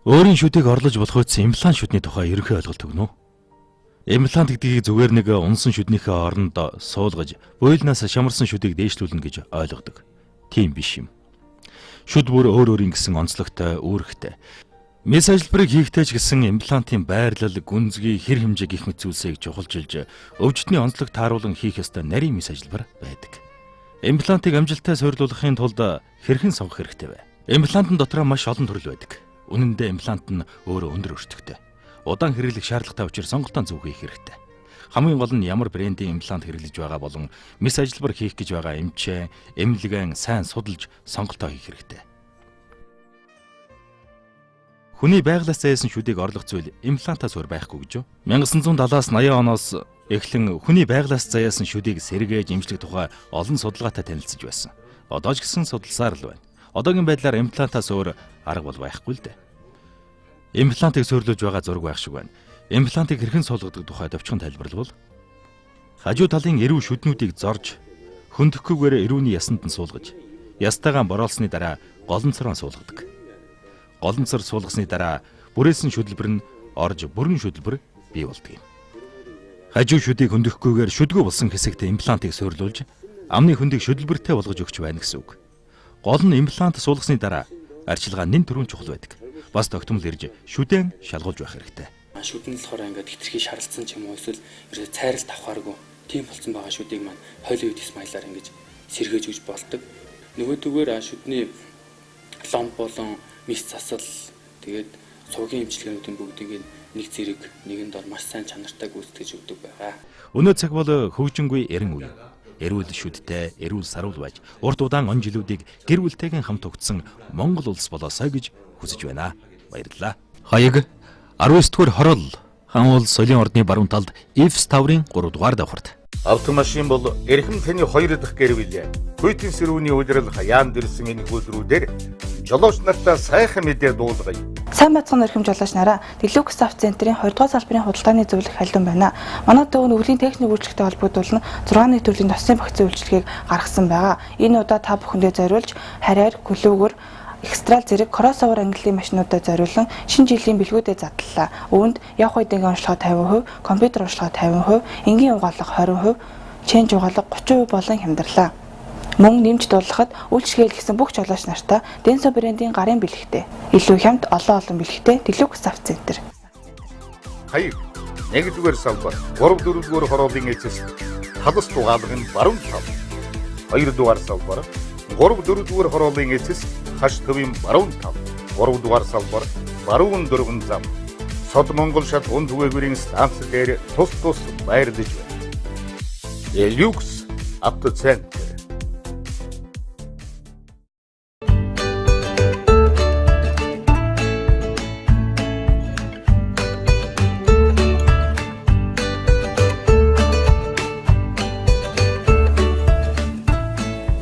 Өөрийн шүдийг орлож болох үтсэн имплант шүдний тухай ерөнхий ойлголт өгнө үү? Имплант гэдгийг зүгээр нэг унсан шүднийхээ оронд суулгаж, буйлнаас шамарсан шүдийг дээшлүүлнэ гэж ойлгодог. Тийм биш юм. Шүд бүр өөр өөрийн гэсэн онцлогтой, үүрэгтэй. Мэс ажиллбарыг хийхдээ ч гэсэн имплантын байрлал, гүнзгий, хэр хэмжээ гэх мэт зүйлсийг чухалчилж, өвчтний онцлог тааруулан хийх ёстой нарийн мэс ажиллбар байдаг. Имплантыг амжилттай суйрлуулахын тулд хэрхэн сонгох хэрэгтэй вэ? Имплантын дотроо маш олон төрөл байдаг. Үнэн дээр имплант нь өөрөө өндөр өртөгтэй. Удаан хэрэглэх шаардлагатай учраас сонголтоо зөв хийх хэрэгтэй. Хамгийн гол нь ямар брендийн имплант хэрэглэж байгаа болон мэс ажиллбар хийх гэж байгаа эмчээ, эмнэлгэн сайн судалж сонголтоо хийх хэрэгтэй. Хүний байглаас зайсан шүдийг орлох зүйл имплантаас өөр байхгүй гэж юу? 1970-аас 80 оноос эхлэн хүний байглаас заяасан шүдийг сэргээж эмчлэх тухай олон судалгаатай танилцж байсан. Одоо ч гэсэн судалсаар л байна. Одоогийн байдлаар имплантаас өөр арга бол байхгүй л дээ. Имплантыг суйрлуулж байгаа зураг байх шиг байна. Имплантыг хэрхэн суулгадаг тухай товчхон тайлбарлавал хажуу талын эрүү шүднүүдийг зорж хөндөөхгүйгээр эрүүний ясанд нь суулгаж, ястайгаа бороолсны дараа голомцороо суулгадаг. Голомцор суулгасны дараа бүрээсэн шүдлбэр нь орж бүрэн шүдлбэр бий болдог юм. Хажуу шүдийг хөндөөхгүйгээр шүдгүү болсон хэсэгт имплантыг суйрлуулж, амны хөндийг шүдлбэртэй болгож өгч байна гэсэн үг. Гол нь имплант суулгасны дараа арчилгаа нэн төрүн чухал байдаг. Бас тогтмол ирж шүдэн шалгуулж байх хэрэгтэй. Шүдэн л болохоор ингээд хитрхи шаралцсан ч юм уу эсвэл цайралт авахааргүй тийм болсон байгаа шүдийг маань хойлын үед смайлаар ингэж сэргээж өгч болдог. Нөгөөдгөөр шүдний лом болон мис засал тэгээд суугийн эмчилгээнүүдийн бүгдийг нэг зэрэг нэгэнд дор маш сайн чанартай гүйцэтгэж өгдөг байгаа. Өнөө цаг бол хөгжингүй эрен үе. Эрүүл шүдтэй, эрүүл саруул байж, урт удаан он жилүүдийг гэр бүлтэйгэн хамт өгсөн Монгол улс болоосай гэж хүсэж байна. Баярлалаа. Хаяг 19-р хорол хаан улс соёлын ордны баруун талд F таврын 3 дугаар давхарт. Автомашин бол эрхэм таны 2 дахь гэр бүл. Хүйтэн сэрүүний улирал хаяан дэрсэн энэ хөдрүүдээр жолооч нартаа сайхан мэдээ дуулгая. Сайн бацхан эрхэм жолооч нараа Дэлүкс авто центрийн 2 дугаар салбарын худалдааны зөвлөх халдун байна. Манай төв нь өвлийн техник үйлчлэгтэй холбогдуулан 6 төрлийн тосны багцын үйлчлэгийг гаргасан байгаа. Энэ удаа та бүхэндээ зориулж харьяар, гөлөөгөр экстрал зэрэг кроссовер ангиллын машинуудад зориулан шинэ жилийн бэлгүүдэд задлаа. Үүнд явх үеийн онцлогоо 50%, компьютер онцлогоо 50%, энгийн угаалга 20%, ченж угаалга 30% болон хямдрлаа. Мөн нэмж дуулахад үйлчлэгээл гэсэн бүх жолооч нартаа Денсо брендийн гарын бэлэгтэй. Илүү хямд олон бэлэгтэй Дэлүкс авто центр. Хаяг 1-р салбар 3-4-р хороолын эцэс талс угаалгын баруун тал. 2-р салбар 3-4-р хороолын эцэс хаш төвийн баруун тал. 3-р салбар баруун дөрвөн зам. Сод Монгол шат гүн түгээгүүрийн станц дээр тус байрлаж байна. Дэлүкс авто центр.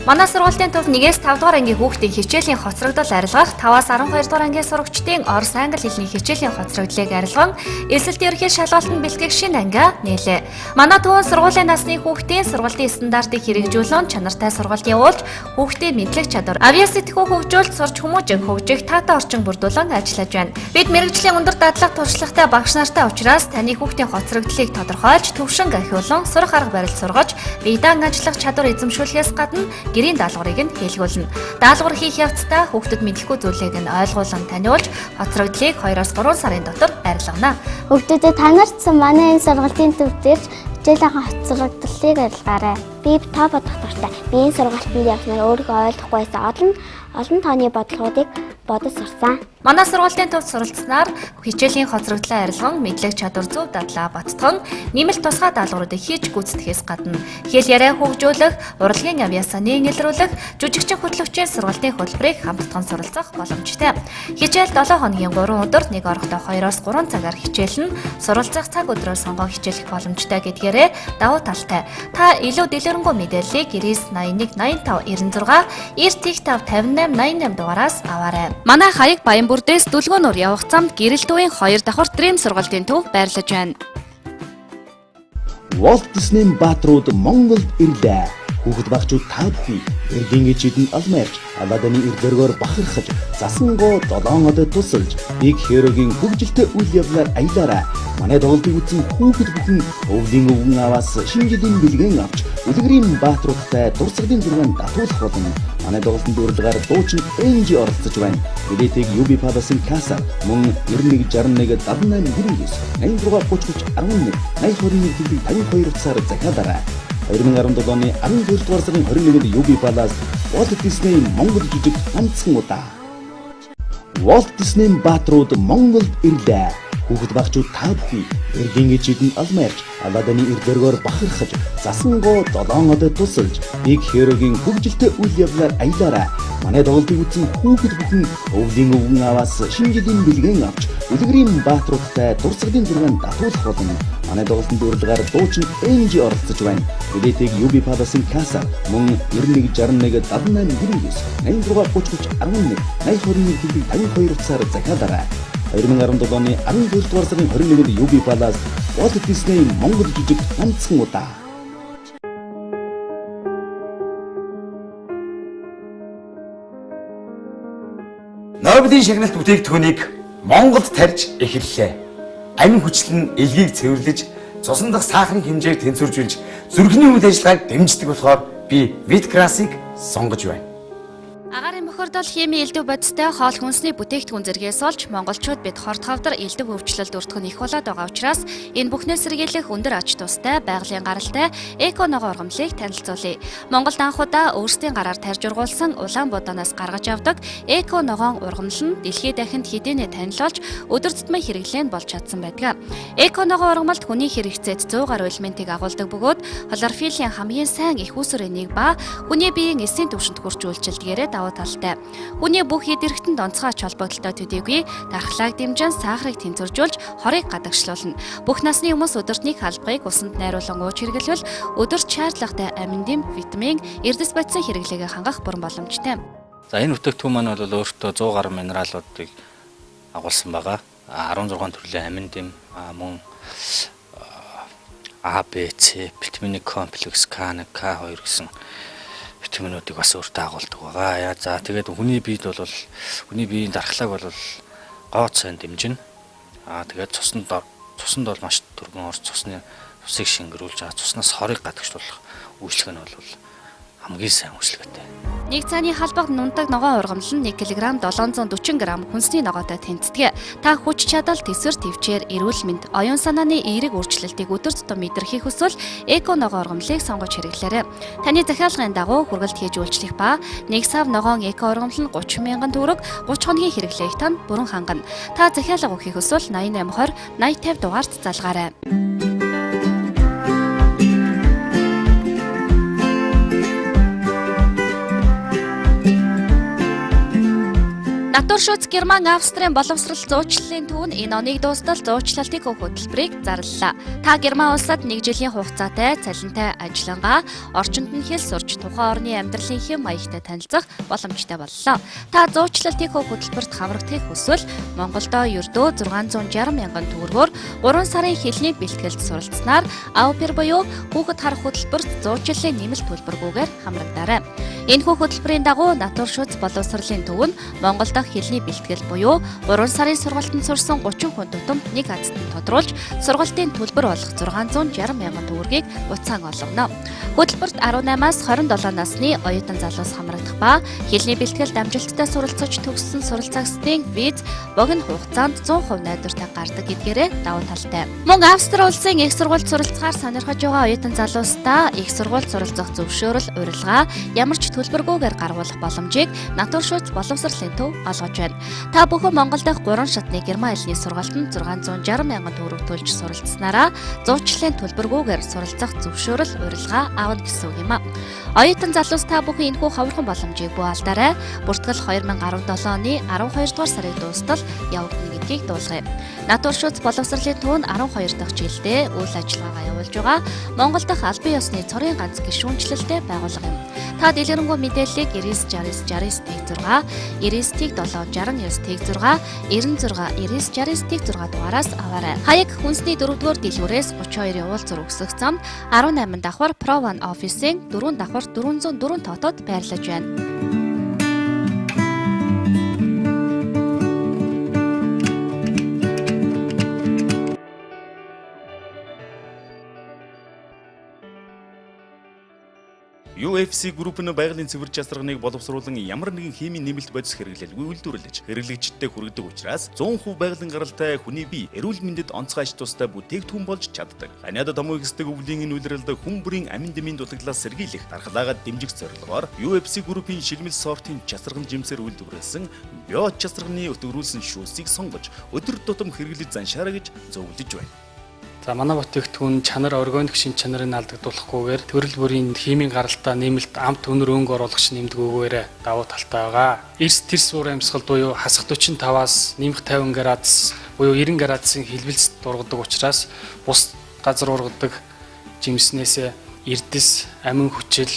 Манай сургуулийн төвд 1-5 дугаар ангийн хүүхдийн хичээлийн хоцрогдол арилгах, 5-аас 12 дугаар ангийн сурагчдын орос англи хэлний хичээлийн хоцрогдлыг арилган, эсэлт ерөнхий шалгалтанд бэлтгэх шинэ ангиа нээлээ. Манай төвийн сургуулийн насны хүүхдийн сургалтын стандартыг хэрэгжүүлэн чанартай сургалт явуулж, хүүхдийн мэдлэг чадвар, авьяас сэтгүү хөгжүүлэлт сурч хүмүүжин хөгжих таатай орчин бүрдүүлэн ажиллаж байна. Бид мэрэгжлийн өндөр дадлаг туршлагатай багш нартай учраас таны хүүхдийн хоцрогдлыг тодорхойлж, төвшинг ахиулан, сурах арга барил сургаж, биедан ажиллах чадвар эзэмшүүлэхээс гадна гэрийн даалгаврыг нь хэлгүүлнэ. Даалгавар хийх явцдаа хүүхдэд мэдлэхгүй зүйлийг нь ойлгуулан таниулж, хоцрогдлыг 2-3 сарын дотор арилгана. Хүүхдүүдэд танарчсан манай энэ сургалтын төв дээр хичээлийн хоцрогдлыг арилгаарай. Би та бодох дуртай. Би энэ сургалт бий явснаар өөрийгөө ойлгохгүй байсан олон тооны бодлогуудыг бодож сурсан. Манай сургуулийн төвд суралцсанаар хичээлийн хоцрогдлоо арилган, мэдлэг чадвар зөв дадлаа баттган, нэмэлт тусгай даалгавруудыг хийж гүйцэтгэхээс гадна хэл яриа хөгжүүлэх, урлагийн авьяасаа нийлүүлэх, жүжигчин хөтлөгчийн сургалтын хөтөлбөрийг хамтдан суралцах боломжтой. Хичээл 7 хоногийн 3 өдөр нэг орохдоо 2-3 цагаар хичээлнэ. Суралцах цаг өдрөө сонгоо хичээлэх боломжтой гэдгээрээ давуу талтай. Та илүү дэлгэрэнгүй мэдээллийг 9981 85 96 95 58 88 дугаараас аваарай. Манай хаяг Баян бүрдээс Дүлгөөнөөр явах замд Гэрэлтүүийн 2 давхар Дрим сургалтын төв байрлаж байна. Walt Disney Баатрууд Монголд ирлээ. Хүүхэд багчууд та бүхэн эрдийн чидэнд алмаарч Аладаны эрдэргоор бахархаж засангоо 7 одод тусалж Big Hero-гийн хөгжилтэй үйл явдлаар аялаарай. Манай тоглолтыг үзсэн хүүхэд бүхэн өвлийн өвгөн аваас шинжилийн бэлгэн авч үлгэрийн баатруудтай дурсгалын зургаанд татуулах болон манай тоглолтын дүрлэгээр дуучин NG оролцож байна. Билетийг UB Palace-ын касса мөн 9161 7899 8630 11 8021 52 цагаар захиалаарай. 2017 оны 12 дугаар сарын 21-нд UB Palace Walt Disney Монгол жижиг ганцхан удаа Walt Disney баатрууд Монголд ирлээ. Хүүхэд багчууд та бүхэн эрдийн чидэнд алмаарч Аладаны эрдэргоор бахархаж засангоо 7 одод тусалж Big Hero-гийн хөгжилтэй үйл явдлаар аялаарай. Манай тоглолтыг үзсэн хүүхэд бүхэн өвлийн өвгөн аваас шинжилийн бэлгэн авч үлгэрийн баатруудтай дурсгалын зургаанд татуулах болон манай тоглолтын дүрлэгээр дуучин NG оролцож байна. Билетийг UB Palace-ын касса мөн 9161 7899 8630 11 8021 52 цагаар захиалаарай. 2017 оны 12 дугаар сарын 21-нд UB Palace Walt Disney Монгол жижиг ганцхан удаа. Нойрмодын шагналт бүтээгдэхүүнийг Монголд тарьж эхэллээ. Амин хүчил нь элгийг цэвэрлэж, цусан дахь сахарын хэмжээг тэнцвэржүүлж, зүрхний үйл ажиллагааг дэмждэг болохоор би Виткрасыг сонгож байна. Агарын бохирдол химийн элдв бодистой хоол хүнсний бүтээгдэхүүн зэргээс олж монголчууд бид хорт хавдар элдв өвчлөлд өртгөх их болоод байгаа учраас энэ бүхнээс сэргийлэх өндөр ач тустай байгалийн гаралтай эко ногоо ургамлыг танилцуулъя. Монголд анх удаа өөрсдийн гараар тарьж ургуулсан Улаанбаатараас гаргаж авдаг эко ногоон ургамал нь дэлхийд дахинд хэдийнэ танил болж өдөр тутмын хэрэглээнд болж чадсан байдаг. Эко ногоо ургамалд хүний хэрэгцээд 100 гаруй элементийг агуулдаг бөгөөд хлорофиллийн хамгийн сайн их үүсвэрийн нэг ба хүний биеийн эсийн түвшинд хүрч үйлчилдгээрээ талтай. Хүний бүх хэд эрхтэнд онцгой ач холбогдолтой төдийгүй дархлааг дэмжин сахарыг тэнцвэржүүлж хорыг гадагшлуулна. Бүх насны хүмүүс өдөрт нэг халбагыг усанд найруулан ууж хэрэглэвэл өдөрт шаардлагатай амин дэм, витамин, эрдэс бодисын хэрэглээгээ хангах бүрэн боломжтой. За энэ бүтээгдэхүүн маань бол өөртөө 100 гаруй минералуудыг агуулсан байгаа. 16 төрлийн амин дэм, мөн А, Б, С, витамин комплекс К1, К2 гэсэн витаминуудыг бас өөртөө агуулдаг байгаа. За тэгээд хүний биед бол хүний биеийн дархлааг бол гоод сайн дэмжинэ. Тэгээд цуснд бол маш түргэн орж цусны цусыг шингэрүүлж цуснаас хорыг гадагшлуулах үйлчлэг нь бол хамгийн сайн үйлчлэгтэй. Нэг цааны халбаг нундаг ногоон ургамал нь 1 кг 740 г хүнсний ногоотой тэнцдэг. Та хүч чадал, тэсвэр төвчээр, эрүүл мэнд, оюун санааны эерэг өөрчлөлтийг өдөр тутам мэдрэхийг хүсвэл эко ногоон ургамлыг сонгож хэрэглээрэй. Таны захиалгын дагуу хүргэлт хийж үйлчлэх ба 1 сав ногоон эко ургамал нь 30,000 төгрөг 30 хоногийн хэрэглээх тань бүрэн хангана. Та захиалга өгөхийг хүсвэл 8820 8050 дугаард залгаарай. Натур шүц Герман Австрийн боловсрол зуучлалын түүн энэ оныг дуустал зуучлалтын хөтөлбөрийг зарлалаа. Та Герман улсад 1 жилийн хугацаатай цалинтай ажиллангаа, орчинд нь хэл сурч тухайн орны амьдралын хэм маягтай танилцах боломжтой боллоо. Та зуучлалтын хөтөлбөрт хамрагдахыг хүсвэл Монголдо ердөө 660,000 төгрөгөөр 3 сарын хэлний бэлтгэлд суралцсанаар аупер буюу хүүхэд харах хөтөлбөрт зуучлалын нэмэлт төлбөргүйгээр хамрагдаарай. Энэхүү хөтөлбөрийн дагуу натур шүц боловсролын төв нь Монголд хэлний бэлтгэл буюу 3 сарын сургалтанд сурсан 30 хүн тутам нэг азад нь тодруулж сургалтын төлбөр болох 660,000 төгрөгийг буцаан олгоно. Хөтөлбөрт 18-аас 27 насны оюутан залуус хамрагдах ба хэлний бэлтгэл амжилттай суралцаж төгссөн суралцагчдын виз богино хугацаанд 100% найдвартай гардаг гэдгээрээ давуу талтай. Мөн Австри улсын их сургуульд суралцахаар сонирхож байгаа оюутан залуустаа их сургуульд суралцах зөвшөөрөл, урилга, ямар ч төлбөргүйгээр гаргуулах боломжийг натур шүц боловсролын төв олгож байна. Та бүхэн Монгол дахь 3 шатны герман хэлний сургалтанд 660,000 төгрөг төлж суралцсанараа зуучлалын төлбөргүйгээр суралцах зөвшөөрөл, урилга аавна гэсэн үг юм а. Оюутан залуус та бүхэн энэхүү ховрхон боломжийг бүү алдаарай. Бүртгэл 2017 оны 12 дугаар сарын дуустал явагдана гэдгийг дуулгая. Натур шүц боловсролын төв нь 12 дахь жилдээ үйл ажиллагаагаа явуулж байгаа Монгол дахь албан ёсны цорын ганц гишүүнчлэлтэй байгууллага юм. Та дэлгэрэнгүй мэдээллийг 996069-6, 99-769-6, 96-99-6 дугаараас аваарай. Хаяг хүнсний 4-р дэлгүүрээс 32 явуулзар өгсөх замд 18 давхар Pro One Office-ийн 4 давхар 404 тоотод байрлаж байна. UFC групп нь байгалийн цэвэр часарганыг боловсруулан ямар нэгэн химийн нэмэлт бодис хэрэглэлгүй үйлдвэрлэж хэрэглэгчдэд хүргэдэг учраас 100% байгалийн гаралтай хүний бие эрүүл мэндэд онцгой ач тустай бүтээгдэхүүн болж чаддаг. Ханиад томоо ихсдэг өвлийн энэ үйлрэлд хүн бүрийн амин дэмийн дутагдлаас сэргийлэх дархлаагаад дэмжих зорилгоор UFC группийн шилмэл сортын часарган жимсээр үйлдвэрлэсэн био часарганы өтгөрүүлсэн шүүсийг сонгож өдөр тутам хэрэглэж заншаарай гэж зөвлөж байна. За манай бүтээгдэхүүн чанар органик шин чанарыг алдагдуулахгүйгээр төрөл бүрийн химийн гаралтай нэмэлт амт өнөр өнгө оруулагч нэмдгүүгээр давуу талтай байгаа. Эрс тэрс уур амьсгал буюу хасах 45-аас нэмэх 50 градус буюу 90 градусын хэлбэлцэд дургадаг учраас бус газар ургадаг жимснээсээ эрдэс, амин хүчил,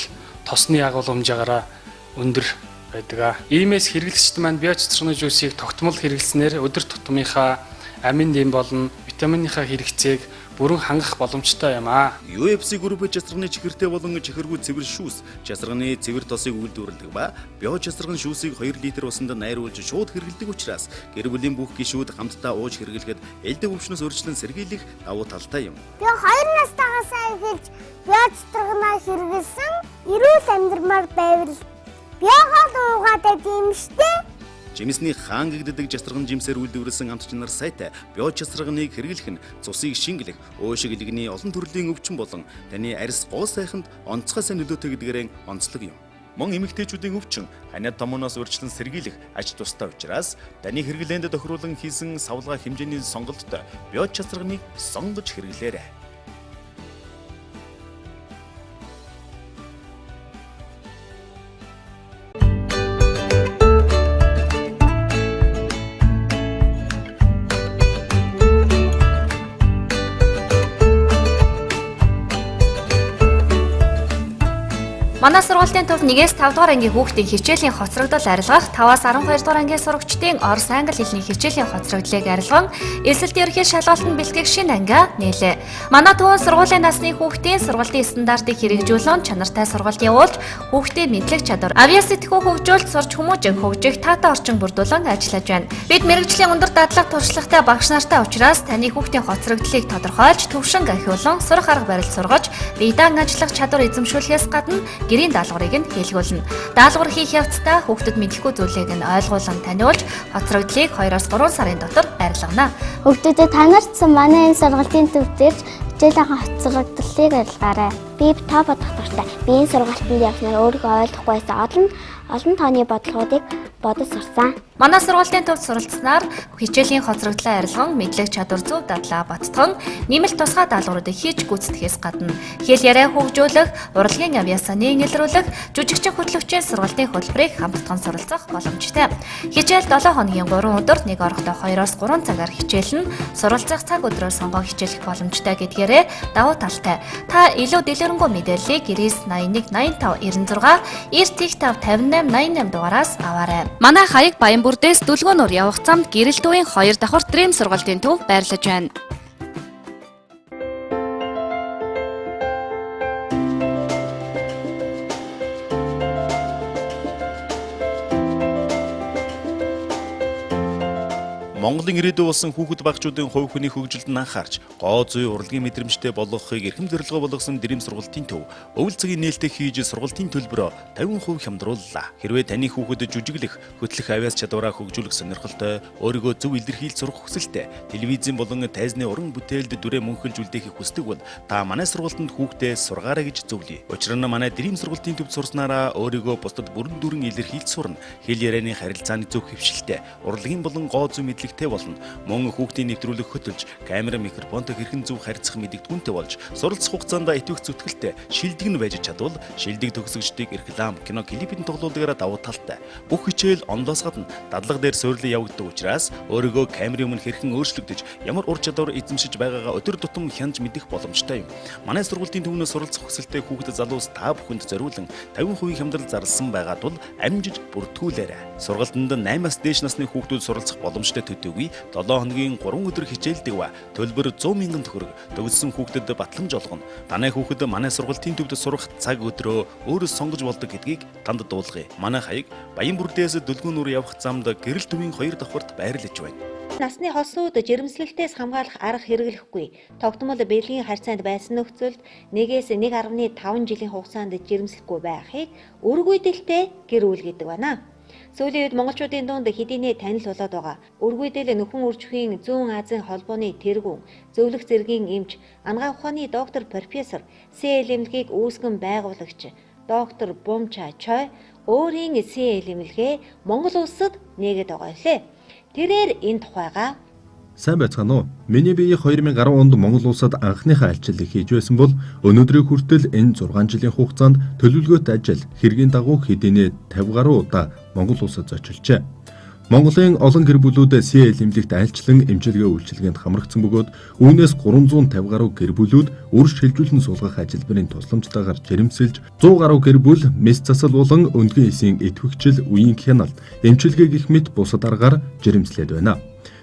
тосны агуулмжаагаараа өндөр байдаг. Иймээс хэрэглэгчд маань био часарганы жүүсийг тогтмол хэрэглэснээр өдөр тутмынхаа амин дэм болон витаминынхаа хэрэгцээг бүрэн хангах боломжтой юм аа. UFC групп часарганы чихэртэй болон чихэргүй цэвэр шүүс, часарганы цэвэр тосыг үйлдвэрлэдэг ба био часарганы шүүсийг 2 литр усанд найруулж шууд хэрэглэдэг учраас гэр бүлийн бүх гишүүд хамтдаа ууж хэрэглэхэд элдв өвчнөөс өрчлөн сэргийлэх давуу талтай юм. Би 2 настайгаас эхэлж био часарганаа хэрэглэсэн эрүүл амьдрмаар байвал биогоо уугаад юм штэ. Жимсний хаан гэгддэг часарган жимсээр үйлдвэрлэсэн амт чанар сайтай био часарганыг хэрэглэх нь цусыг шингэлэх, уушиг илгэний олон төрлийн өвчин болон таны арьс гоо сайханд онцгой сайн нөлөөтэй гэдгээрээ онцлог юм. Мөн эмэгтэйчүүдийн өвчин ханиад томооноос урьдчилан сэргийлэх ач тустай учраас таны хэрэглээнд тохируулан хийсэн савлгаа хэмжээний сонголттой био часарганыг сонгож хэрэглээрэй. Манай сургуулийн төвд 1-5 дугаар ангийн хүүхдийн хичээлийн хоцрогдол арилгах 5-аас 12 дугаар ангийн сурагчдын орос англи хэлний хичээлийн хоцрогдлыг арилган эсэлт ерөнхий шалгалтанд бэлтгэх шинэ анги нээлээ. Манай төвийн сургуулийн насны хүүхдийн сургалтын стандартыг хэрэгжүүлэн чанартай сургалт явуулж хүүхдийн мэдлэг чадвар, авиа сэтгүү хөгжүүлэлт сурч хүмүүжин хөгжих таатай орчин бүрдүүлэн ажиллаж байна. Бид мэрэгжлийн өндөр дадлаг туршлагатай багш нартай учраас таны хүүхдийн хоцрогдлыг тодорхойлж төвшинг ахиулан сурах арга барил сургаж биедан ажиллах чадвар эзэмшүүлэхээс гадна гэрийн даалгаврыг нь хэлгүүлнэ. Даалгавар хийх явцдаа хүүхдэд мэдлэхгүй зүйлийг нь ойлгуулан таниулж хоцрогдлыг 2-3 сарын дотор арилгана. Хүүхдүүдэд танарчсан манай энэ сургалтын төв дээр хичээлийн хоцрогдлыг арилгаарай. Би та бодох дуртай. Би энэ сургалтанд явснаар өөрийгөө ойлгохгүй байсан олон тооны бодлогуудыг бодож сурсан. Манай сургуулийн төвд суралцсанаар хичээлийн хоцрогдлоо арилган мэдлэг чадвар зөв дадлаа баттган нэмэлт тусгай даалгавруудыг хийж гүйцэтгэхээс гадна хэл яриа хөгжүүлэх, урлагийн авьяасааны илрүүлэх, жүжигчин хөтлөгчийн сургалтын хөтөлбөрийг хамтдан суралцах боломжтой. Хичээл 7 хоногийн 3 өдөр нэг орохдоо 2-3 цагаар хичээлэн суралцах цаг өдрөө сонгоо хичээлэх боломжтой гэдгээрээ давуу талтай. Та илүү дэлгэрэнгүй мэдээллийг 91 85 96 95 58 88 дугаараас аваарай. Манай хаяг Баян бүрдээс дүлгөөнөөр явах замд гэрэл төвийн 2 давхар дрим сургалтын төв байрлаж байна. Монголын ирээдүй болсон хүүхэд багчуудын хувь хүний хөгжилд нь анхаарч, гоо зүй урлагийн мэдрэмжтэй болгохыг эрхэм зорилгоо болгосон дрим сургалтын төв өвөл цагийн нээлттэй хийж сургалтын төлбөрөө 50% хямдрууллаа. Хэрвээ таны хүүхэд жүжиглэх, хөтлөх авиас чадвараа хөгжүүлэх сонирхолтой, өөрийгөө зөв илэрхийлж сурах хүсэлтэй, телевизэн болон тайзны уран бүтээлд дүрээ мөнхөлж үлдээхийг хүсдэг бол та манай сургалтанд хүүхдээ сургаарай гэж зөвлөе. Учир нь манай дрим сургалтын төвд сурснараа өөрийгөө бусдад бүрэн дүрэн илэрхийлж сурна. Хэл ярианы харилцааны зөв хөвшилтэй, урлагийн болон гоо зүй мэдлэг болно. Мөн хүүхдийн нэвтрүүлэг хөтөлж, камера, микрофонтой хэрхэн зөв харьцах мэдэгдэхүүнтэй болж, суралцах хугацаанд итгэх зүтгэлтэй, шилдэг нь байж чадвал шилдэг төгсөгчдийг реклам, кино, клипийн тоглоулаагаараа давуу талтай. Бүх хичээл онлоос гадна дадлага дээр суйрлан явагддаг учраас өөрийгөө камерын өмнө хэрхэн өөрчлөгдөж, ямар ур чадвар эзэмшиж байгаагаа өдөр тутам хянаж мэдэх боломжтой юм. Манай сургалтын төвнөөс суралцах хүсэлтэй хүүхэд залуус та бүхэнд зориулан 50% хямдрал зарласан байгаад бол амжиж бүртгүүлээрэй. Сургалтанд 8-аас дээш насны хүүхдүүд суралцах боломжтой төдийгүй 7 хоногийн 3 өдөр хичээлдэг ба төлбөр 100 мянган төгрөг. Төгссөн хүүхдэд батламж олгоно. Манай хүүхэд манай сургалтын төвд сурах цаг өдрөө өөрөөс сонгож болдог гэдгийг танд дуулгая. Манай хаяг Баян бүрдээс Дүлгүүнүүр явах замд гэрэл төвийн 2 давхарт байрлаж байна. Насны холснууд жирэмслэлтээс хамгаалах арга хэрэглэхгүй. Тогтмол бэлгийн харьцаанд байсан нөхцөлд 1-1.5 жилийн хугацаанд жирэмслэхгүй байхыг өргүйдэлтэй гэр бүл гэдэг байна. Сүүлийн үед монголчуудын дунд хэдийнэ танил болоод байгаа. Өргүйдэл нөхөн үржихийн зүүн Азийн холбооны тэргүүн, зөвлөх зэргийн эмч, ангаа ухааны доктор профессор, СЭЛ эмнэлгийг үүсгэн байгуулагч доктор Бумча Чой өөрийн СЭЛ эмнэлгээ Монгол улсад нээгээд байгаа лээ. Тэрээр энэ тухайга сайн байцгаана уу? Миний бие 2010 онд Монгол улсад анхныхаа альчилыг хийж байсан бол өнөөдрийн хүртэл энэ 6 жилийн хугацаанд төлөвлөгөөт ажил хэргийн дагуу хэдийнэ 50 гаруй удаа Монгол улсад зочилжээ. Монголын олон гэр бүлүүд СЭЛ эмнэлэгт айлчлан эмчилгээ үйлчилгээнд хамрагдсан бөгөөд үүнээс 350 гаруй гэр бүлүүд үр шилжүүлэн суулгах ажилбарын тусламжтайгаар жирэмсэлж 100 гаруй гэр бүл мэс засал болон өндгөн эсийн идэвхжил, үеийн хяналт, эмчилгээ гэх мэт бусад аргаар жирэмслээд байна.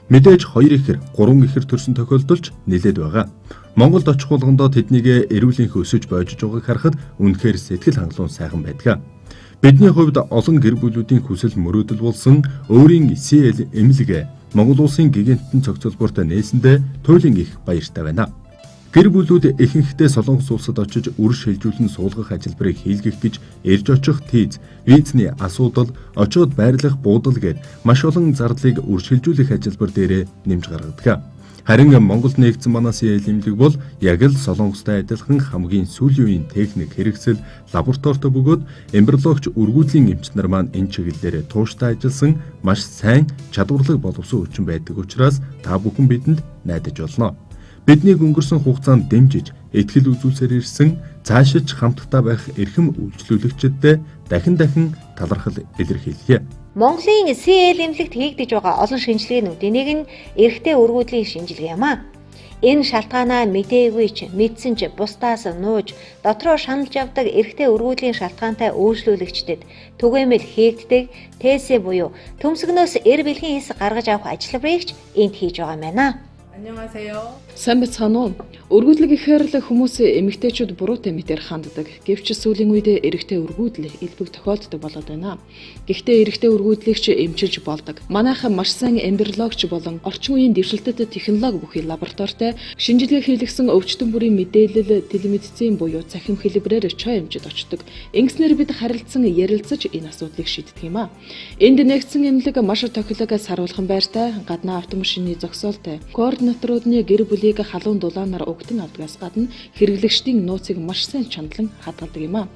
Мэдээж 2 ихэр, 3 ихэр төрсэн тохиолдолч нэлээд байгаа. Монголд очих болгондоо тэднийг эрүүлэнх өсөж боожж байгааг харахад үнэхээр сэтгэл хангалуун сайхан байдаг. Бидний хувьд олон гэр бүлүүдийн хүсэл мөрөөдөл болсон өөрийн СЭЛ эмнэлэг Монгол улсын гигантын цогцлборт нээсэндээ туйлын их баяртай байна. Гэр бүлүүд ихэнхдээ Солонгос улсад очиж үр шилжүүлэн суулгах ажилбарыг хийлгэх гэж ирж очих тийз, визний асуудал, очоод байрлах буудал гээд маш олон зардлыг үр шилжүүлэх ажилбар дээрээ нэмж гаргадаг. Харин Монголд нэгдсэн манай СЭЛ эмнэлэг бол яг л Солонгостой адилхан хамгийн сүүлийн үеийн техник хэрэгсэл, лабораторитой бөгөөд эмбриологч өргүүдлийн эмч нар маань энэ чиглэлээр тууштай ажилласан маш сайн чадварлаг боловсон хүчин байдаг учраас та бүхэн бидэнд найдаж болно. Биднийг өнгөрсөн хугацаанд дэмжиж, итгэл үзүүлсээр ирсэн цаашиж хамтдаа байх эрхэм үйлчлүүлэгчдэд дахин талархал илэрхийлье. Монголын СЭЛ эмнэлэгт хийгдэж байгаа олон шинжилгээнүүдийн нэг нь эрэгтэй өргүүдлийн шинжилгээ юм а. Энэ шалтгаанаа мэдээгүй ч мэдсэн ч бусдаас нууж дотроо шаналж явдаг эрэгтэй өргүүдлийн шалтгаантай үйлчлүүлэгчдэд түгээмэл хийгддэг ТС буюу төмсгнөөс эр бэлгийн хэс гаргаж авах ажиллаварыг ч энд хийж байгаа юм байна. Сайн байцгаана уу? Өргүйдлэг гэхээр л хүмүүс эмэгтэйчүүд буруутай мэтээр ханддаг. Гэвч сүүлийн үед эрэгтэй өргүйдэл элбэг тохиолддог болоод байна. Гэхдээ эрэгтэй өргүйдлэгч эмчилж болдог. Манайхан маш сайн эмбриологч болон орчин үеийн дэвшилтэт технологи бүхий лабораторитой шинжилгээ хийлгсэн өвчтөн бүрийн мэдээлэл телемедицин буюу цахим хэлбэрээр чой эмчид очдог. Ингэснээр бид харилцан ярилцаж энэ асуудлыг шийддэг юм а. Энд нэгдсэн эмнэлэг маш тохилог саруулхан байртай, гаднаа автомашины зогсоолтой, координаторуудны гэр бүлийг халуун дулаанаар угтан авдагаас гадна хэрэглэгчдийн нууцыг маш сайн чандлан хадгалдаг юм а.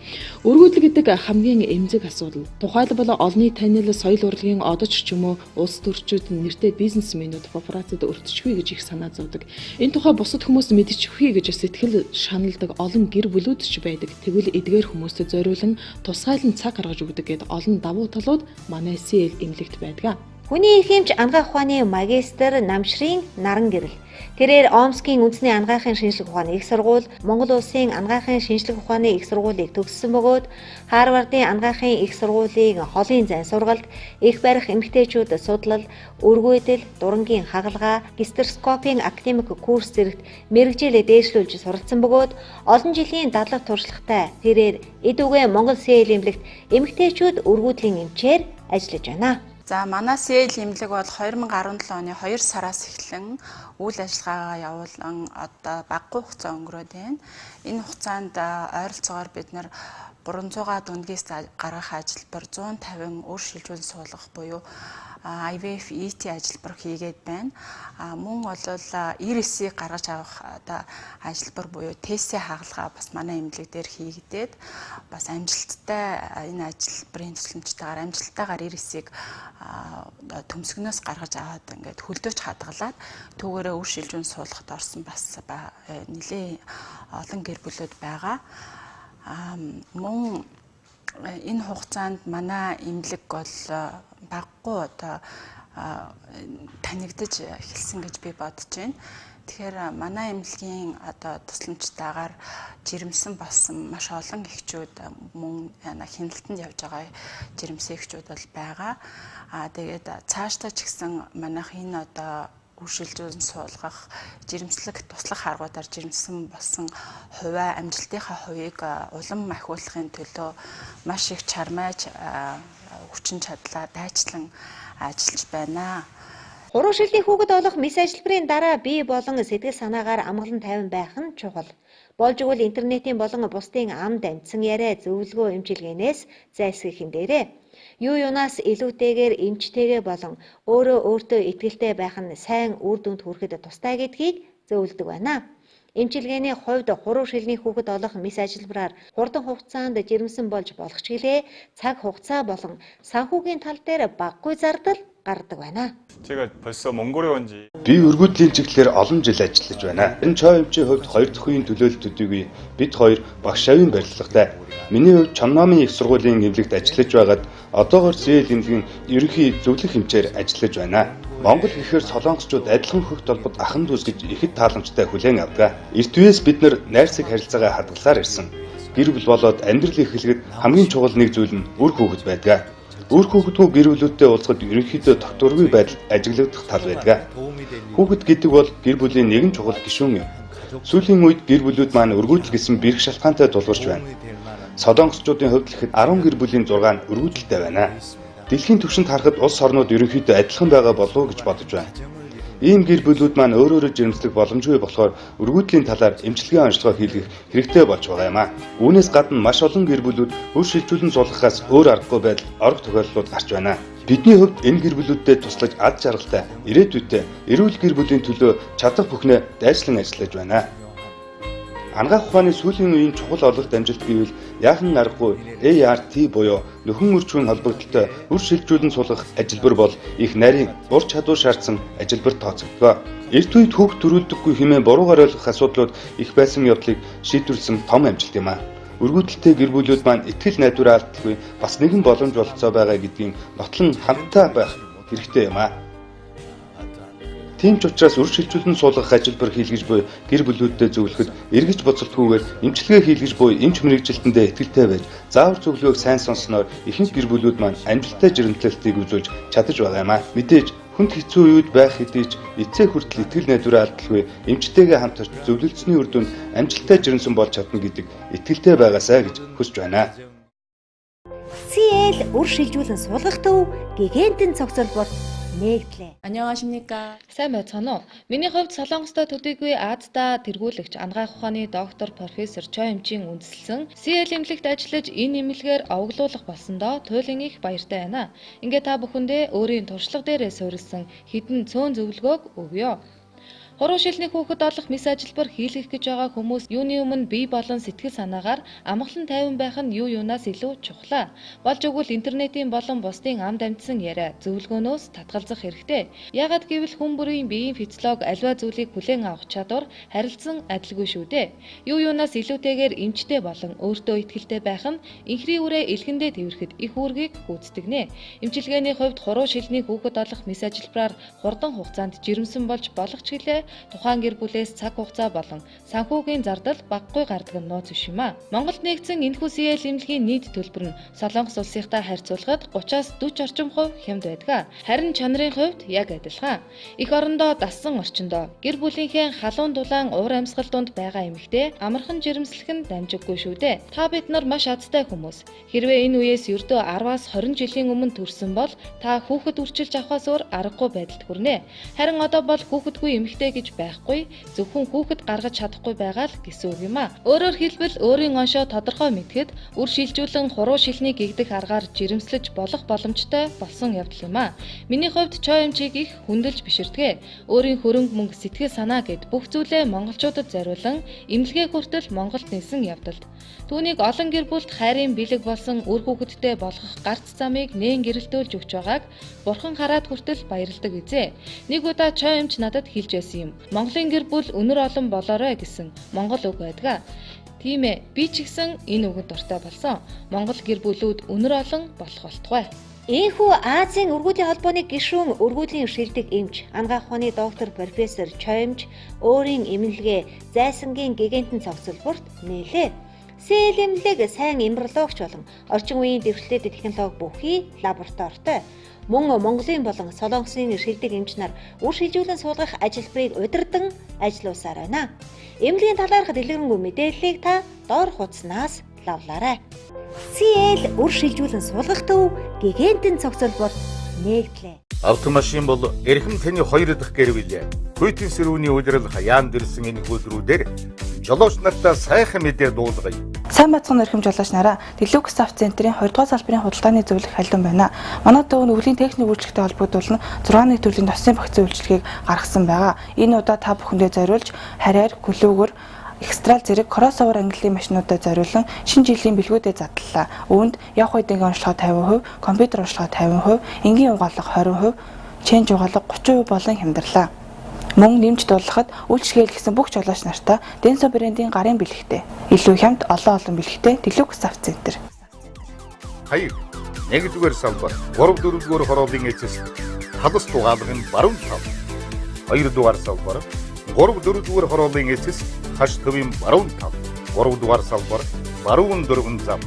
Өргүйдэл гэдэг хамгийн эмзэг асуудал. Тухайлбал олонний танил, соёл урлагийн одоч ч юм уу улс төрчид нэртэй бизнесмэнүүд корпорацид өртчихвээ гэж их санаа зовдөг. Энэ тухай бусад хүмүүс мэдчихвээ гэж сэтгэл шаналдаг олон гэр бүлүүд ч байдаг. Тэгвэл эдгээр хүмүүст зориулан тусгайлан цаг гаргаж өгдөг гэд олон давуу талууд манай СЭЛ эмнэлэгт байдаг. Хүний эрх эмч ангаа ухааны магистр Намшрын наран гэрэл. Тэрээр Омскийн үндэсний ангаахын шинжлэх ухааны их сургууль, Монгол улсын ангаахын шинжлэх ухааны их сургуулийг төгссөн бөгөөд Харвардын ангаахын их сургуулийн холын зайн сургалт, их барих эмэгтэйчүүд судлал, өргүйдэл, дурангийн хагалгаа, гистероскопийн академик курс зэрэгт мэргэжил дээшлүүлж суралцсан бөгөөд олон жилийн дадлаг туршлагатай тэрээр эд үгээ Монгол СЭЛ эмнэлэгт эмэгтэйчүүд өргүйдлийн эмчээр ажиллаж байна. За манай СЭЛ эмнэлэг бол 2017 оны 2 сараас эхлэн үйл ажиллагаагаа явуулан одоо багагүй хугацаа өнгөрөөд байна. Энэ хугацаанд ойролцоогоор бид нар 300-аад үндгээс гаргах ажилбар 150 үр шилжүүлэн суулгах буюу IVF ET ажилбар хийгээд байна. Мөн бол 90-ийг гаргаж авах одоо ажилбар буюу ТС хагалгаа бас манай эмнэлэг дээр хийгдээд бас амжилттай энэ ажилбарын тусламжтайгаар амжилттайгаар 90-ийг төмсгнөөс гаргаж аваад ингээд хөлдөөж хадгалаад түүгээрээ үр шилжүүлэн суулгахад орсон бас нэлээ олон гэр бүлүүд байгаа. Мөн энэ хугацаанд манай эмнэлэг бол багагүй одоо танигдаж эхэлсэн гэж би бодож байна. Тэгэхээр манай эмнэлгийн одоо тусламжтайгаар жирэмсэн болсон маш олон эхчүүд мөн хяналтанд явж байгаа жирэмсэн эхчүүд бол байгаа. Тэгээд цаашдаа ч гэсэн манайх энэ одоо үршилжүүлэн суулгах, жирэмслэх, туслах аргуудаар жирэмсэн болсон хувиа амжилтынхаа хувийг улам ахиулахын төлөө маш их чармайж хүчин чадлаа дайчлан ажиллаж байна. Хуруу шилний хүүхэд олох мис ажиллбарын дараа бие болон сэтгэл санаагаар амгалан тайван байх нь чухал. Болж игэл интернетийн болон бусдын ам дамжсан яриа зөвлөгөө эмчилгээнээс зайлсхийх юм дээрээ. Юу юунаас илүүтэйгээр эмчтэйгээ болон өөртөө итгэлтэй байх нь сайн үр дүнд хүрэхэд тустай гэдгийг зөвлөдөг байна. Эмчилгээний хувьд хуруу шилний хүүхэд олох мис ажиллбараар хурдан хугацаанд жирэмсэн болж болох ч гэлээ цаг хугацаа болон санхүүгийн тал дээр багагүй зардал гардаг байна. Би өргөдлийн чиглэлээр олон жил ажиллаж байна. Энэ чой эмчийн хувьд хоёр дахь үеийн төлөөлөлт төдийгүй бид хоёр багш шавийн барилгатай. Миний хувьд Чамнамын их сургуулийн эмнэлэгт ажиллаж байгаад одоогоор зээл эмнэлгийн ерөнхий зөвлөх эмчээр ажиллаж байна. Монгол гэхээр солонгосчууд адилхан хөх толгод ахын дүүс гэж ихэд тааламжтай хүлээн авдаг. Эрт үеэс бид нар найрсаг харилцаагаа хадгалаар ирсэн. Гэр бүл болоод амьдрал эхлэхэд хамгийн чухал нэг зүйл нь үр хүүхэд байдаг. Үр хүүхэдгүй гэр бүлүүдтэй уулзахад ерөнхийдөө тогтворгүй байдал ажиглагдах тал байдаг. Хүүхэд гэдэг бол гэр бүлийн нэгэн чухал гишүүн юм. Сүүлийн үед гэр бүлүүд маань өргөдөл гэсэн бэрх шалтгаантай тулгарч байна. Солонгосчуудын хувьд л 10 гэр бүлийн 6 нь өргөдөлтэй байна. Дэлхийн түвшинд харахад улс орнууд ерөнхийдөө адилхан байгаа болов уу гэж бодож байна. Ийм гэр бүлүүд маань өөрөөрөө жирэмслэх боломжгүй болохоор өргөдлийн талаар эмчилгээ онцлогоо хийлгэх хэрэгтэй болж байгаа юм а. Үүнээс гадна маш олон гэр бүлүүд үр шилжүүлэн суулгахаас өөр аргагүй байдал орох тохиолдлууд гарч байна. Бидний хувьд энэ гэр бүлүүдэд туслаж ад жаргалтай, ирээдүйтэй эрүүл гэр бүлийн төлөө чадах бүхнээ дайчлан ажиллаж байна. Ангаах ухааны сүүлийн үеийн чухал ололт амжилт гэвэл яахан аргагүй ART буюу нөхөн үржүүн холбогдолтой үр шилжүүлэн суулгах ажиллбар бол их нарийн ур чадвар шаардсан ажиллбар тооцогдгоо. Эрт үед хүүхд төрүүлдэггүй хэмээн буруугаар ойлгох асуудлууд их байсан явдлыг шийдвэрлсэн том амжилт юм а. Өргөдөлтэй гэр бүлүүд маань итгэл найдвараа алдахгүй бас нэгэн боломж болцоо байгаа гэдгийг нотлон хамтдаа байх хэрэгтэй юм а. Тийм ч учраас үр шилжүүлэн суулгах ажиллбар хийлгэж буй гэр бүлүүдэд зөвлөхөд эргэж боцолтгүйгээр эмчилгээ хийлгэж буй эмч мэрэгжилтэндээ итгэлтэй байж заавар зөвлөгөөг сайн сонсноор ихэнх гэр бүлүүд маань амжилттай жирэмслэлтийг үзүүлж чадаж байгаа юм а. Мэдээж хүнд хэцүү үед байх хэдий ч эцээ хүртэл итгэл найдвараа алдалгүй эмчтэйгээ хамт орч зөвлөлдсөний үр дүнд амжилттай жирэмсэн болж чадна гэдэг итгэлтэй байгаасаа гэж хүсэж байна. CL үр шилжүүлэн суулгах төв гигантын цогцолбор нэгдлээ. 안녕하십니까. Сайн байцгаана уу? Миний хувьд Солонгостой төдийгүй Азда тэргүүлэгч ангаах ухааны доктор профессор Чой эмчийн үндэслэн CL эмнэлэгт ажиллаж энэ эмнэлгээр овоглуулах болсондоо туйлын их баяртай байна. Ингээ та бүхэндээ өөрийн туршлага дээрээ суурилсан хэдэн цөөн зөвлөгөөг өгье. Хуруу шилний хүүхэд олох мис ажиллбар хийлгэх гэж байгаа хүмүүс юуны өмнө бие болон сэтгэл санаагаар амгалан тайван байх нь юу юунаас илүү чухлаа. Болж өгвөл интернетийн болон бусдын ам дамжсан яриа зөвлөгөөнөөс татгалзах хэрэгтэй. Яагад гэвэл хүн бүрийн биеийн физиолог аливаа зүйлийг хүлээн авах чадвар харилцан адилгүй шүү дээ. Юу юунаас илүүтэйгээр эмчтэй болон өөртөө итгэлтэй байх нь инхрийн үрээ илгэндээ тэврэхэд их үүргийг гүйцэтгэнэ. Эмчилгээний хувьд хуруу шилний хүүхэд олох мис ажиллбараар хурдан хугацаанд жирэмсэн болж болох ч гэлээ тухайн гэр бүлээс цаг хугацаа болон санхүүгийн зардал багагүй гардаг нь нууц биш юм а. Монголд нэгдсэн энэхүү CL эмнэлгийн нийт төлбөр нь Солонгос улсынхтай харьцуулахад 30-аас 40 орчим хувь хямд байдаг. Харин чанарын хувьд яг адилхан. Эх орондоо дассан орчиндоо гэр бүлийнхээ халуун дулаан уур амьсгал донд байгаа эмэгтэй амархан жирэмслэх нь дамжиггүй шүү дээ. Та бид нар маш азтай хүмүүс. Хэрвээ энэ үеэс ердөө 10-аас 20 жилийн өмнө төрсөн бол та хүүхэд үрчилж авахаас өөр аргагүй байдалд хүрнэ. Харин одоо бол хүүхэдгүй эмэгтэй гэж байхгүй, зөвхөн хүүхэд гаргаж чадахгүй байгаа л гэсэн үг юм а. Өөрөөр хэлбэл өөрийн оншоо тодорхой мэдхэд үр шилжүүлэн хуруу шилний гэгдэх аргаар жирэмслэж болох боломжтой болсон явдал юм а. Миний хувьд Чой эмчийг их хүндэлж биширдэг. Өөрийн хөрөнгө мөнгө сэтгэл санаа гэд бүх зүйлээ монголчуудад зориулан эмнэлгээ хүртэл Монголд нээсэн явдалд түүнийг олон гэр бүлд хайрын бэлэг болсон үр хүүхэдтэй болгох гарц замыг нээн гэрэлтүүлж өгч байгааг бурхан хараад хүртэл баярладаг үзээ. Нэг удаа Чой эмч надад хэлж байсан юм. Монголын гэр бүл өнөр олон болоорой гэсэн монгол үг байдаг. Тийм ээ, би ч гэсэн энэ үгэнд дуртай болсон. Монгол гэр бүлүүд өнөр олон болох болтугай. Ийхүү Азийн өргүүдлийн холбооны гишүүн өргүүдлийн шилдэг эмч, анагаах ухааны доктор профессор Чоимж өөрийн эмнэлгээ зайсангийн гигантын цогцлборт нээлээ. Сэл эмнэлэг сайн эмбриологч болон орчин үеийн дэвшлэлтэй технологи бүхий лабораторитой. Мөн Монголын болон Солонгосын шилдэг эмч нар үр шилжүүлэн суулгах ажилбарыг удирдан ажиллаусаар байна. Эмнэлгийн талаарх дэлгэрэнгүй мэдээллийг та доор хуудаснаас лавлаарай. CL үр шилжүүлэн суулгах төв гигантын цогцлборт нээлтлээ. Автомашин бол эрхэм таны 2 дахь гэр бүл. Хүйтэн сэрүүний үйлрэл хаяан дэрсэн энэ хөдрүүдээр жолооч нартаа сайхан мэдээ дуулгая. Сайн бацхан эрхэм жолооч нараа Дэлүкс Авто Центрийн 2 дугаар салбарын худалдааны зөвлөх халдун байна. Манай төв нь өвлийн техник үйлчлэгтэй холбогдуулан 6 төрлийн тосын багцын үйлчлэгийг гаргасан байгаа. Энэ удаа та бүхэндээ зориулж харьяар, гүлүүгөр экстрал зэрэг кроссовер ангиллын машинуудад зориулан шинэ жилийн бэлгүүдэд задлаа. Үүнд явх үеийн онцлогоо 50%, компьютер онцлогоо 50%, энгийн угаалга 20%, ченж угаалга 30% болон хямдрлаа. Мөн нэмж дуулахад үйлчлэгээл гэсэн бүх жолооч нартаа Денсо брендийн гарын бэлэгтэй. Илүү хямд олон бэлэгтэй Дэлүкс Авто Центр. Хаяг 1 дугаар салбар 3 4 дугаар хорооллын эцэс талас дугаалгын баруун тав. 2 дугаар салбар 3 4 дугаар хорооллын эцэс хаш төвийн баруун тав. 3 дугаар салбар баруун дөрвөн зам.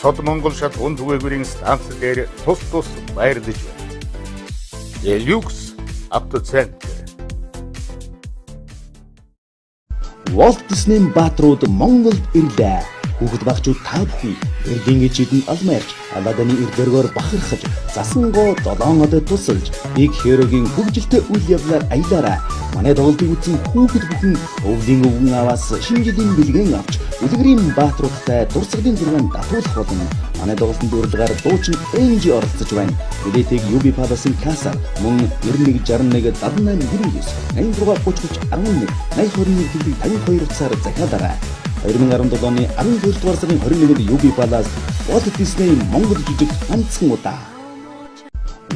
Сод Монгол шат хүн түгээгүүрийн станц дээр тус байрлаж байна. Дэлүкс Авто Центр. Walt Disney Баатрууд Монголд ирлээ. Хүүхэд багчууд та бүхэн Эрдэнэ ижидэн алмаарч Аладаны эрдэргээр бахархаж засангоо 7 одод тусалж Big Hero-гийн хөгжилтэй үйл явдлаар аялаарай. Манай тоглолтыг үзсэн хүүхэд бүхэн өвлийн өвгөн аваас шинэ жилийн бэлгэн авч үлгэрийн баатруудтай дурсгалын зургаан татуулах болон манай тоглолтын дүрлэгээр дуучин энжи оролцож байна. Билетийг UB Palace-ын кассаар мөн 9161 78 96 8630 11 8021 төлөв 52 утсаар захиалаарай. 2017 оны 12 дугаар сарын 21-нд UB Palace Walt Disney Монгол жижиг ганцхан удаа.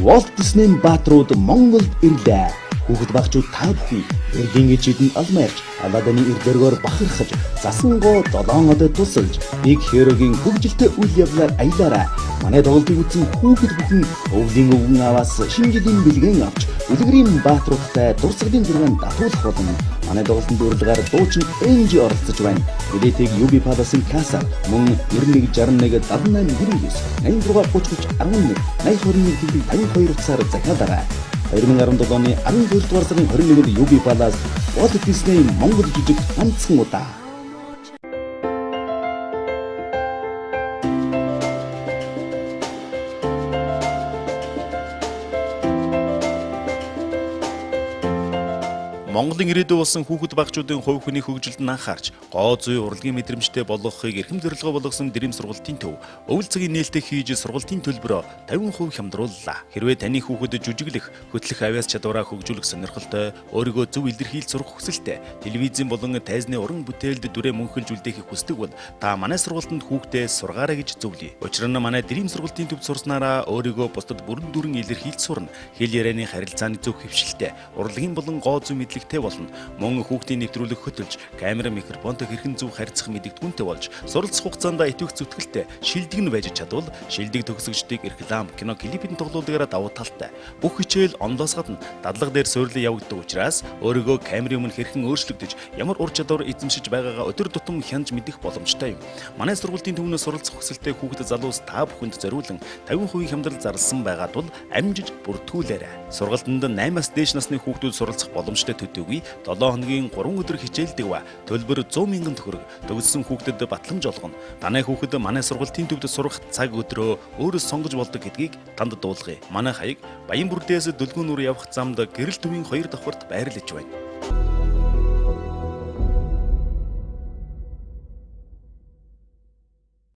Walt Disney Баатрууд Монголд ирлээ. Хүүхэд багчууд та бүхэн Эрдэнэ ижидэн алмаарч Аладаны эрдэргээр бахархаж засангоо 7 одод тусалж Big Hero-гийн хөгжилтэй үйл явдлаар аялаарай. Манай тоглолтыг үзсэн хүүхэд бүхэн өвлийн өвгөн аваас шинэ жилийн бэлгэн авч үлгэрийн баатруудтай дурсгалын зургаан татуулах болон манай тоглолтын дүрлэгээр дуучин энжи оролцож байна. Билетийг UB Palace-ын кассаар мөн 9161 78 96 8630 11 8021 төлөв 52 утсаар захиалаарай. 2017 оны 12 дугаар сарын 21-нд UB Palace Walt Disney Монгол жижиг ганцхан удаа. Монголын ирээдүй болсон хүүхэд багчуудын хувь хүний хөгжилд анхаарч, гоо зүй урлагийн мэдрэмжтэй болгохыг эрхэм зорилгоо болгосон Дэрэм сургалтын төв өвөл цагийн нээлттэй хийж сургалтын төлбөрөөр 50% хямдрууллаа. Хэрвээ таны хүүхэд жүжиглэх, хөтлөх авяас чадвараа хөгжүүлэх сонирхолтой, өөрийгөө зөв илэрхийлж сурах хүсэлтэй, телевизэн болон тайзны уран бүтээлд дүрээ мөнхөлж үлдээх хүсдэг бол та манай сургалтанд хүүхдээ сургаарай гэж зөвлөе. Учир нь манай Дэрэм сургалтын төвд сурснараа өөрийгөө бусдад бүрэн дүрэн илэрхийлж сурна. Хэл ярианы харилцааны зөв хөвшилтэй, урлагийн болон гоо зүй мэдлэг болно. Мөн хүүхдийн нэвтрүүлэг хөтөлж, камера, микрофонтой хэрхэн зөв харьцах мэдэгдэхүүнтэй болж, суралцах хугацаанд итвэх зүтгэлтэй, шилдэг нь байж чадвал шилдэг төгсөгчдийг реклам, кино, клипийн тоглоулгаараа давуу талтай. Бүх хичээл онлоос гадна дадлага дээр суйрлан явагддаг учраас өөрийгөө камерын өмнө хэрхэн өөрчлөгдөж, ямар ур чадвар эзэмшиж байгаагаа өдөр тутам хянаж мэдэх боломжтой юм. Манай сургалтын төвнөөс суралцах хүсэлтэй хүүхэд залуус та бүхэнд зориулан 50% хямдрал зарласан байгаа тул амжиж бүртгүүлээрэй. Сургалтанд 8-аас дээш насны хүүхдүүд суралцах боломжтой төдийгүй 7 хоногийн 3 өдөр хичээлдэг ба төлбөр 100 мянган төгрөг төгссөн хүүхдэд батламж олгоно. Танай хүүхэд манай сургалтын төвд сурах цаг өдрөө өөрөө сонгож болдог гэдгийг танд дуулгая. Манай хаяг Баян бүрдээс Дөлгөөнүүр явах замд гэрэл төвийн 2 давхарт байрлаж байна.